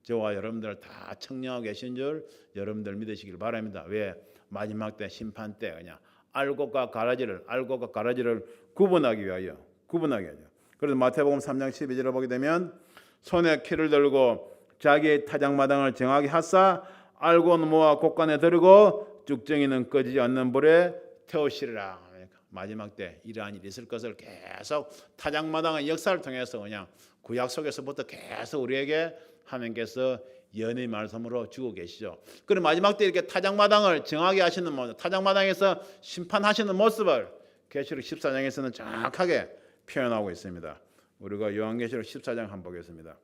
저와 여러분들을 다 청량하고 계신 줄 여러분들 믿으시길 바랍니다. 왜? 마지막 때 심판 때 그냥 알곡과 가라지를 구분하기 위하여. 그래서 마태복음 3장 12절을 보게 되면 손에 키를 들고 자기의 타작마당을 정하게 하사 알고는 모아 곳간에 들고 쭉정이는 꺼지지 않는 불에 태우시리라. 마지막 때 이러한 일이 있을 것을 계속 타작마당의 역사를 통해서 그냥 구약 속에서부터 계속 우리에게 하나님께서 연의 말씀으로 주고 계시죠. 그리고 마지막 때 이렇게 타작마당을 정하게 하시는 모습, 타작마당에서 심판하시는 모습을 계시록 14장에서는 정확하게 표현하고 있습니다. 우리가 요한계시록 14장 한번 보겠습니다.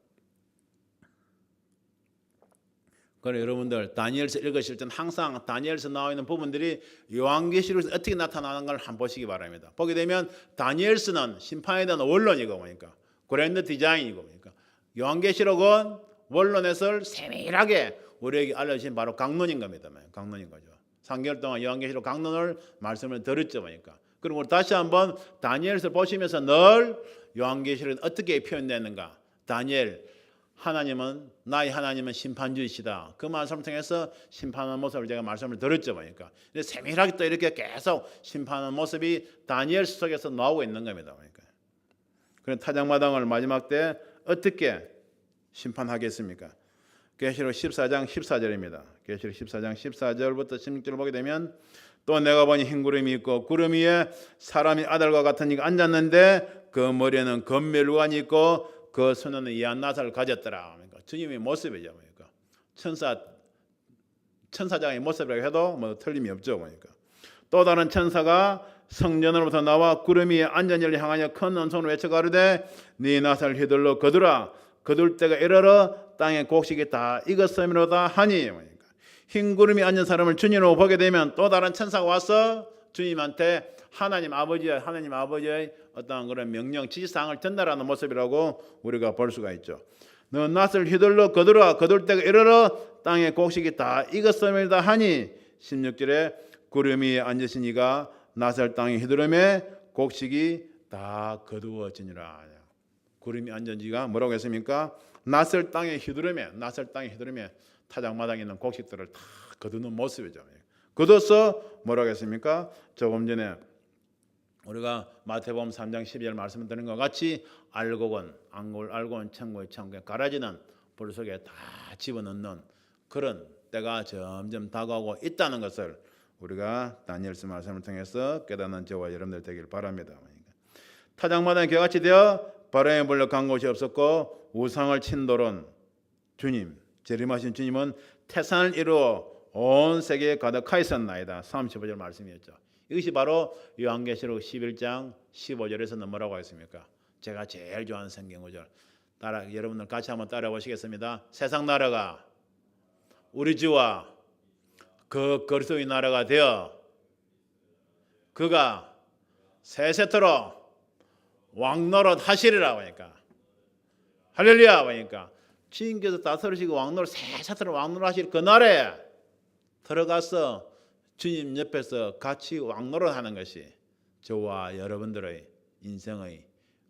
그래 여러분들 다니엘서 읽으실 때는 항상 다니엘서 나와 있는 부분들이 요한계시록에서 어떻게 나타나는 걸 한번 보시기 바랍니다. 보게 되면 다니엘서는 심판에 대한 원론이고 보니까 그랜드 디자인이고 보니까 요한계시록은 원론에서 세밀하게 우리에게 알려주신 바로 강론인 겁니다. 강론인 거죠. 3개월 동안 요한계시록 강론을 말씀을 들었죠 보니까. 그리고 우리 다시 한번 다니엘서 보시면서 늘 요한계시록은 어떻게 표현되는가. 다니엘 하나님은 나의 하나님은 심판주이시다. 그 말씀을 통해서 심판하는 모습을 제가 말씀을 들었죠 보니까. 세밀하게 또 이렇게 계속 심판하는 모습이 다니엘 속에서 나오고 있는 겁니다 보니까. 그런 타작마당을 마지막 때 어떻게 심판하겠습니까? 계시록 14장 14절입니다. 계시록 14장 14절부터 16절을 보게 되면 또 내가 보니 흰 구름이 있고 구름 위에 사람이 아들과 같은 이가 앉았는데 그 머리에는 검멜관이 있고 그 손에는 이한 나사를 가졌더라. 그러니까 주님의 모습이죠. 그러니까 천사장의 모습이라고 해도 뭐 틀림이 없죠. 그러니까 또 다른 천사가 성전으로부터 나와 구름 위에 앉은 이를 향하여 큰 음성으로 외쳐가르되 네 나사를 휘둘러 거두라. 거둘 때가 이르러 땅의 곡식이 다 익었음이로다 하니. 그러니까 흰 구름이 앉은 사람을 주님으로 보게 되면 또 다른 천사가 와서 주님한테 하나님 아버지의 어떤 그런 명령 지시사항을 전달하는 모습이라고 우리가 볼 수가 있죠. 너 낫을 휘둘러 거두라. 거둘 때가 이르러 땅의 곡식이 다 익었음이다 하니 16절에 구름 위에 앉으신 이가 낫을 땅에 휘두르매 곡식이 다 거두어지니라. 구름이 앉은 지가 뭐라고 했습니까? 낫을 땅에 휘두르매 타작마당에 있는 곡식들을 다 거두는 모습이죠. 거둬서 뭐라고 했습니까? 조금 전에 우리가 마태복음 3장 12절 말씀 드린 것 같이 알고는 천국의 가라지는 불 속에 다 집어넣는 그런 때가 점점 다가오고 있다는 것을 우리가 다니엘서 말씀을 통해서 깨닫는 저와 여러분들 되길 바랍니다. 타작마당이 개같이 되어 바람에 불려 간 곳이 없었고 우상을 친 돌은 주님 재림하신 주님은 태산을 이루어 온 세계에 가득하 있었나이다. 35절 말씀이었죠. 이것이 바로 요한계시록 11장 15절에서는 뭐라고 했습니까? 제가 제일 좋아하는 성경 구절. 여러분들 같이 한번 따라 보시겠습니다. 세상 나라가 우리 주와 그 그리스도의 나라가 되어 그가 세세토록 왕노릇 하시리라 하니까 할렐루야 하니까 주님께서 다스리시고 왕노릇 세세토록 왕노릇 하실 그 날에 들어가서 주님 옆에서 같이 왕노릇 하는 것이 저와 여러분들의 인생의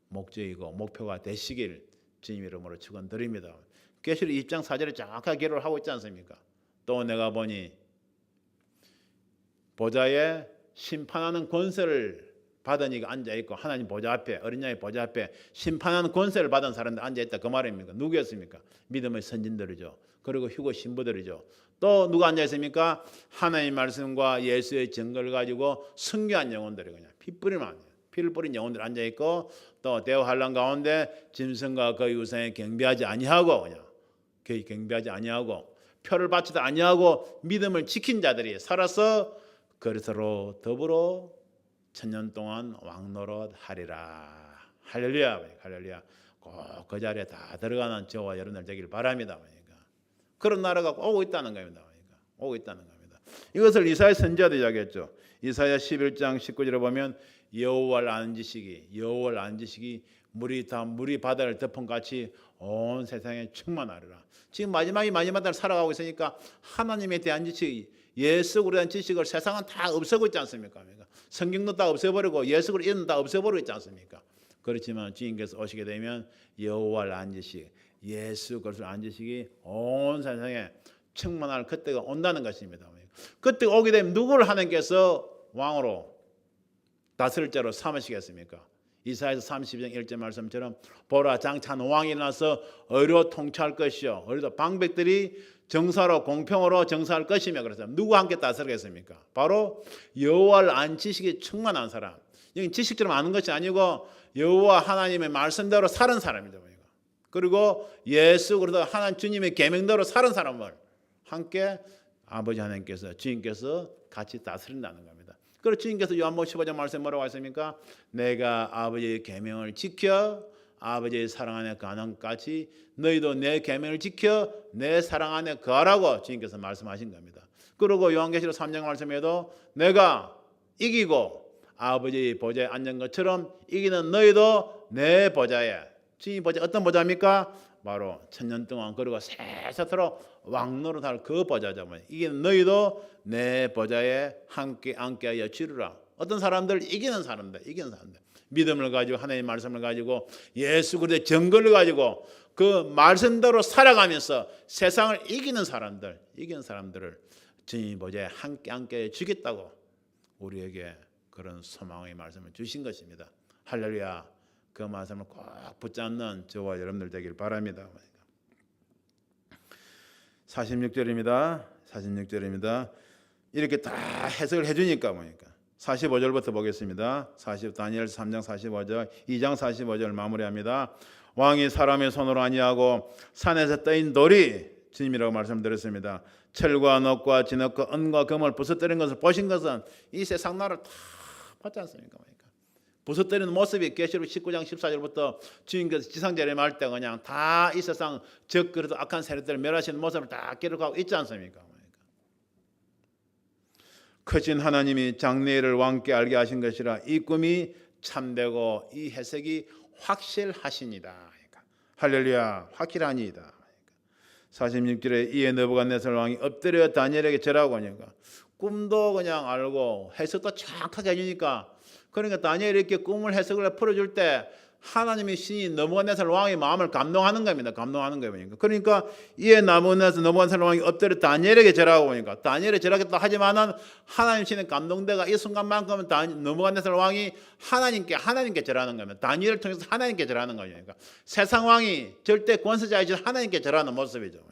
목적이고 목표가 되시길 주님 이름으로 축원드립니다. 계시록 2장 4절에 정확하게 기록을 하고 있지 않습니까? 또 내가 보니 보좌에 심판하는 권세를 받은 이가 앉아있고 하나님 보좌 앞에 어린 양의 보좌 앞에 심판하는 권세를 받은 사람들 앉아있다 그 말입니까? 누구였습니까? 믿음의 선진들이죠. 그리고 휴거 신부들이죠. 또 누가 앉아있습니까? 하나님 말씀과 예수의 증거를 가지고 순교한 영혼들이 그냥 피를 뿌린 영혼들이 앉아있고 또 대화환란 가운데 짐승과 그의 우상에 경배하지 아니하고 그냥 경배하지 아니하고 표를 바치지 아니하고 믿음을 지킨 자들이 살아서 그리스도로 더불어 천년 동안 왕노릇 하리라. 할렐루야. 할렐루야. 꼭 그 자리에 다 들어가는 저와 여러분들 되길 바랍니다. 그런 나라가 오고 있다는 겁니다. 오고 있다는 겁니다. 이것을 이사야 선지자도 이야기했죠. 이사야 11장 19절에 보면 여호와를 아는 지식이 물이 바다를 덮은 같이 온 세상에 충만하리라. 지금 마지막 날 살아가고 있으니까 하나님에 대한 지식, 예수에 대한 지식을 세상은 다 없애고 있지 않습니까? 성경도 다 없애버리고 예수를 이름 다 없애버리고 있지 않습니까? 그렇지만 주님께서 오시게 되면 여호와를 아는 지식, 예수 그리스도를 아는 지식이 온 세상에 충만할 그때가 온다는 것입니다. 그때 오게 되면 누구를 하나님께서 왕으로 다스릴 자로 삼으시겠습니까? 이사야서 32장 1절 말씀처럼 보라 장차는 왕이 일어나서 의로 통치할 것이요 의로 방백들이 정사로 공평으로 정사할 것이며 그래서 누구와 함께 다스리겠습니까? 바로 여호와를 안 지식이 충만한 사람. 여기 지식처럼 아는 것이 아니고 여호와 하나님의 말씀대로 사는 사람이죠. 그리고 예수 그리스도 하나님 주님의 계명대로 사는 사람을 함께 아버지 하나님께서 주님께서 같이 다스린다는 겁니다. 그리고 주님께서 요한복음 15장 말씀에 뭐라고 하십니까? 내가 아버지의 계명을 지켜 아버지의 사랑 안에 거하는 같이 너희도 내 계명을 지켜 내 사랑 안에 거하라고 주님께서 말씀하신 겁니다. 그리고 요한계시록 3장 말씀에도 내가 이기고 아버지의 보좌에 앉은 것처럼 이기는 너희도 내 보좌에 주님 보좌 어떤 보좌입니까? 바로 천년 동안 그리고 세세토록 왕노릇할 그 보좌죠. 이기는 너희도 내 보좌에 함께 앉게하여 주리라. 어떤 사람들 이기는 사람들 믿음을 가지고 하나님의 말씀을 가지고 예수 그리스도의 증거를 가지고 그 말씀대로 살아가면서 세상을 이기는 사람들을 주님 보좌에 함께 앉게 주겠다고 우리에게 그런 소망의 말씀을 주신 것입니다. 할렐루야. 그 말씀을 꼭 붙잡는 저와 여러분들 되길 바랍니다. 46절입니다. 이렇게 다 해석을 해주니까 보니까 45절부터 보겠습니다. 다니엘 3장 45절, 2장 45절 마무리합니다. 왕이 사람의 손으로 아니하고 산에서 떠인 돌이 주님이라고 말씀드렸습니다. 철과 놋과 진흙과 은과 금을 부숴뜨린 것을 보신 것은 이 세상 나라를 다 봤지 않습니까? 부숴뜨리는 모습이 계시록 19장 14절부터 주님께서 지상재림할 때 그냥 다 이 세상 적 그래도 악한 세력들을 멸하시는 모습을 다 기록하고 있지 않습니까? 크신 하나님이 장래일을 왕께 알게 하신 것이라 이 꿈이 참되고 이 해석이 확실하시니다. 할렐루야, 확실하니이다. 46절에 이에 느부갓네살 왕이 엎드려 다니엘에게 절하고 하니까 꿈도 그냥 알고 해석도 정확하게 해주니까 그러니까 다니엘이 이렇게 꿈을 해석을 풀어줄 때 하나님의 신이 느부갓네살 왕의 마음을 감동하는 겁니다. 그러니까 이에 느부갓네살 왕이 엎드려 다니엘에게 절하고 보니까 다니엘이 절하겠다 하지만은 하나님 신의 감동대가 이 순간만큼은 느부갓네살 왕이 하나님께 절하는 겁니다. 다니엘을 통해서 하나님께 절하는 거니까 그러니까 세상 왕이 절대 권세자이신 하나님께 절하는 모습이죠.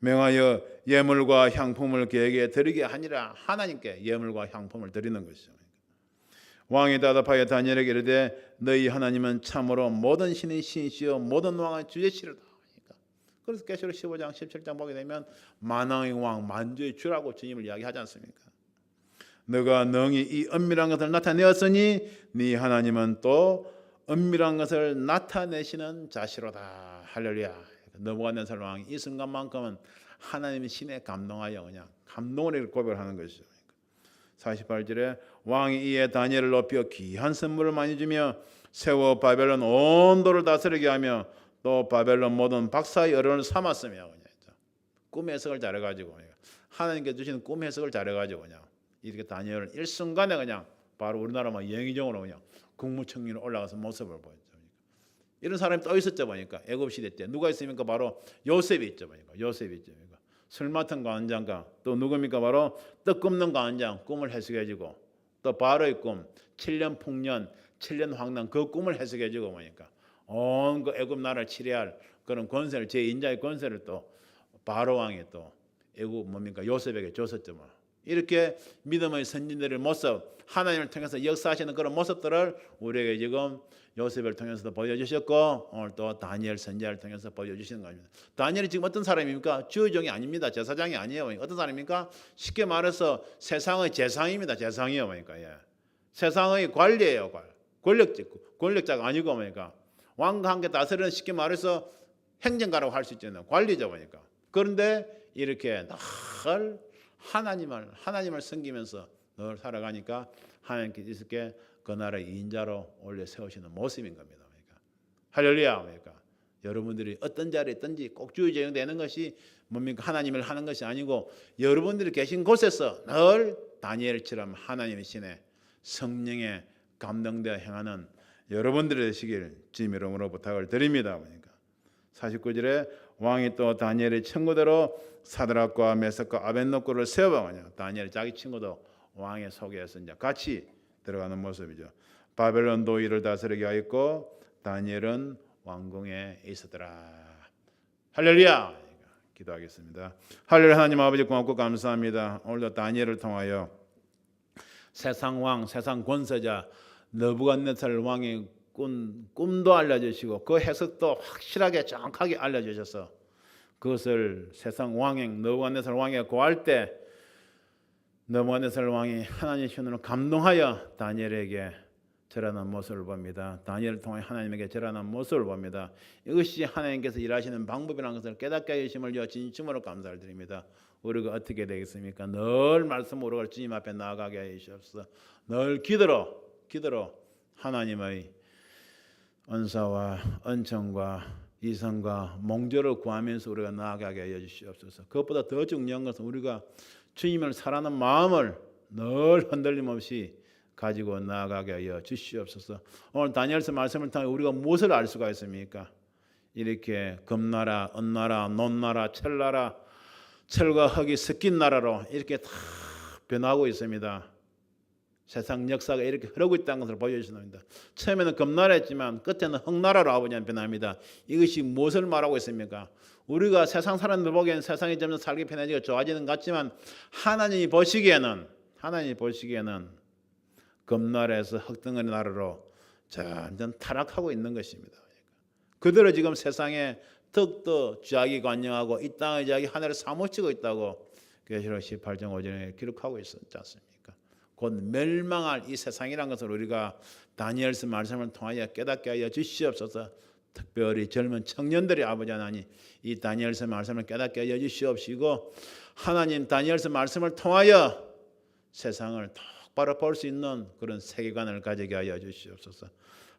명하여 예물과 향품을 그에게 드리게 하니라. 하나님께 예물과 향품을 드리는 것이죠. 왕이 대답하여 다니엘에게 이르되 너희 하나님은 참으로 모든 신의 신이시요 모든 왕의 주제시로다. 그래서 계시록 15장 17장 보게 되면 만왕의 왕 만주의 주라고 주님을 이야기하지 않습니까? 너가 능히 이 은밀한 것을 나타내었으니 네 하나님은 또 은밀한 것을 나타내시는 자시로다. 할렐루야. 느부갓네살 왕이 이 순간만큼은 하나님의 신에 감동하여 그냥 감동을 고백을 하는 것이죠. 48절에 왕이 이에 다니엘을 높여 귀한 선물을 많이 주며 세워 바벨론 온 도를 다스리게 하며 또 바벨론 모든 박사의 어른을 삼았으며 꿈 해석을 잘해가지고 하나님께 주시는 꿈 해석을 잘해가지고 그냥 이렇게 다니엘을 일순간에 그냥 바로 우리나라만 영의정으로 그냥 국무총리로 올라가서 모습을 보였죠. 이런 사람이 또 있었죠 보니까 애굽 시대 때 누가 있습니까? 바로 요셉이 있죠 보니까 술 맡은 관장과 또 누굽니까? 바로 떡 굽는 관장 꿈을 해석해주고 또 바로의 꿈 7년 풍년 7년 황난 그 꿈을 해석해주고 보니까 온 그 애굽 나라를 치리할 그런 권세를 제2인자의 권세를 또 바로 왕이 또 애굽 요셉에게 줬었죠. 이렇게 믿음의 선진들의 모습 하나님을 통해서 역사하시는 그런 모습들을 우리에게 지금 요셉을 통해서도 보여주셨고 오늘 또 다니엘 선지자를 통해서 보여주시는 겁니다. 다니엘이 지금 어떤 사람입니까? 주의종이 아닙니다. 제사장이 아니에요. 어떤 사람입니까? 쉽게 말해서 세상의 재상입니다. 재상이요. 세상의 관리예요. 권력자가 아니고 왕과 함께 다스리는 쉽게 말해서 행정가라고 할 수 있잖아요. 관리죠. 그런데 이렇게 늘 하나님을 섬기면서 늘 살아가니까 하나님께서 이렇게 그 나라의 인자로 올려 세우시는 모습인 겁니다. 할렐루야. 여러분들이 어떤 자리에 있든지 꼭 주의 제공되는 것이 뭡니까? 하나님을 하는 것이 아니고 여러분들이 계신 곳에서 늘 다니엘처럼 하나님의 신의 성령에 감동되어 행하는 여러분들이 되시길 주님 이름으로 부탁을 드립니다. 49절에 왕이 또 다니엘의 친구대로 사드락과 메삭과 아벳노고를 세워보냐. 다니엘 자기 친구도 왕의 속에서 이제 같이 들어가는 모습이죠. 바벨론도 이를 다스리게 하였고 다니엘은 왕궁에 있었더라. 할렐루야. 기도하겠습니다. 할렐루야. 하나님 아버지 고맙고 감사합니다. 오늘도 다니엘을 통하여 세상 왕, 세상 권세자 느부갓네살 왕의 꿈도 알려주시고 그 해석도 확실하게 정확하게 알려주셔서 그것을 세상 왕행 느부갓네살 왕에게 고할 때 느부갓네살 왕이 하나님의 신으로 감동하여 다니엘에게 절하는 모습을 봅니다. 다니엘을 통해 하나님에게 절하는 모습을 봅니다. 이것이 하나님께서 일하시는 방법이라는 것을 깨닫게 해주심을 진심으로 감사를 드립니다. 우리가 어떻게 되겠습니까? 늘 말씀으로 주님 앞에 나아가게 해주시옵소서. 늘 기도로 하나님의 은사와 은총과 이성과 몽조를 구하면서 우리가 나아가게 해 주시옵소서. 그것보다 더 중요한 것은 우리가 주님을 사랑하는 마음을 늘 흔들림 없이 가지고 나아가게 하여 주시옵소서. 오늘 다니엘서 말씀을 통해 우리가 무엇을 알 수가 있습니까? 이렇게 금나라, 은나라, 논나라, 철과 흙이 섞인 나라로 이렇게 다 변하고 있습니다. 세상 역사가 이렇게 흐르고 있다는 것을 보여주십니다. 처음에는 금나라였지만 끝에는 흙나라로 아버지는 변합니다. 이것이 무엇을 말하고 있습니까? 우리가 세상 사람들 보기에는 세상이 점점 살기 편해지고 좋아지는 것 같지만 하나님이 보시기에는 금나라에서 흙덩어리 나라로 점점 타락하고 있는 것입니다. 그대로 지금 세상에 덕도 죄악이 관영하고 이 땅의 죄악이 하늘을 사무치고 있다고 계시록 18장 5절에 기록하고 있지 않습니까? 곧 멸망할 이 세상이라는 것을 우리가 다니엘서 말씀을 통하여 깨닫게 하여 주시옵소서. 특별히 젊은 청년들이 아버지 하나님 이 다니엘서 말씀을 깨닫게 하여 주시옵시고 하나님 다니엘서 말씀을 통하여 세상을 똑바로 볼 수 있는 그런 세계관을 가지게 하여 주시옵소서.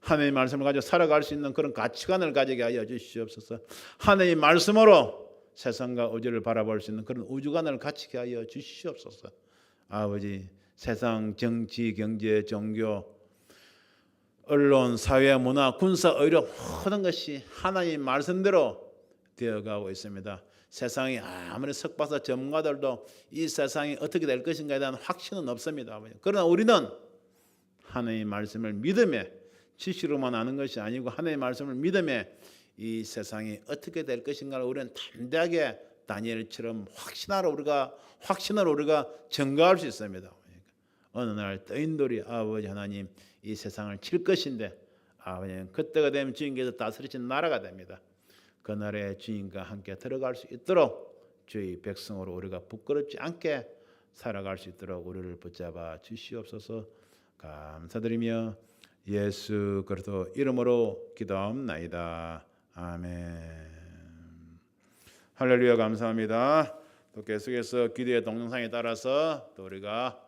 하나님의 말씀을 가지고 살아갈 수 있는 그런 가치관을 가지게 하여 주시옵소서. 하나님의 말씀으로 세상과 우주를 바라볼 수 있는 그런 우주관을 갖추게 하여 주시옵소서. 아버지 세상 정치, 경제, 종교, 언론, 사회, 문화, 군사, 의료 모든 것이 하나님의 말씀대로 되어가고 있습니다. 세상이 아무리 석박사 전문가들도 이 세상이 어떻게 될 것인가에 대한 확신은 없습니다. 그러나 우리는 하나님의 말씀을 믿음에 지식으로만 아는 것이 아니고 하나님의 말씀을 믿음에 이 세상이 어떻게 될 것인가를 우리는 담대하게 다니엘처럼 확신으로 우리가 증거할 수 있습니다. 어느 날 떠인돌이 아버지 하나님 이 세상을 칠 것인데 아버지는 그때가 되면 주님께서 다스리신 나라가 됩니다. 그 나라의 주인과 함께 들어갈 수 있도록 주의 백성으로 우리가 부끄럽지 않게 살아갈 수 있도록 우리를 붙잡아 주시옵소서. 감사드리며 예수 그리스도 이름으로 기도하옵나이다. 아멘. 할렐루야. 감사합니다. 또 계속해서 기도의 동영상에 따라서 또 우리가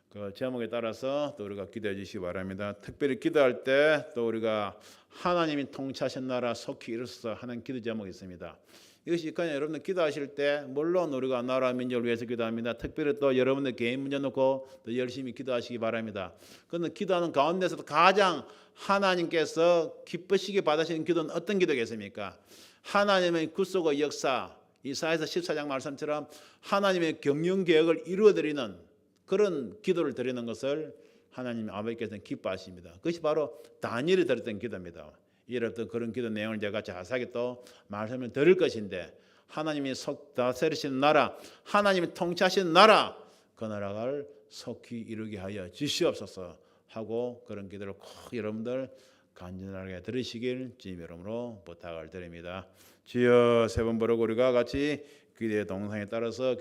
그 제목에 따라서 또 우리가 기도해 주시기 바랍니다. 특별히 기도할 때 또 우리가 하나님이 통치하신 나라 속히 이루소서 하는 기도 제목이 있습니다. 이것이 그냥 여러분들 기도하실 때 물론 우리가 나라 민족을 위해서 기도합니다. 특별히 또 여러분들 개인 문제 놓고 또 열심히 기도하시기 바랍니다. 그런데 기도하는 가운데서도 가장 하나님께서 기쁘시게 받으시는 기도는 어떤 기도겠습니까? 하나님의 구속의 역사, 이사야서 14장 말씀처럼 하나님의 경영 계획을 이루어드리는 그런 기도를 드리는 것을 하나님 아버지께서는 기뻐하십니다. 그것이 바로 다니엘이 드렸던 기도입니다. 이런 그런 기도 내용을 제가 자세하게 또 말씀을 드릴 것인데 하나님이 다스리시는 나라, 하나님이 통치하시는 나라, 그 나라를 속히 이루게 하여 주시옵소서 하고 그런 기도를 꼭 여러분들 간절하게 들으시길 주님의 이름으로 부탁을 드립니다. 주여 세 번 부르고 우리가 같이 기도의 동상에 따라서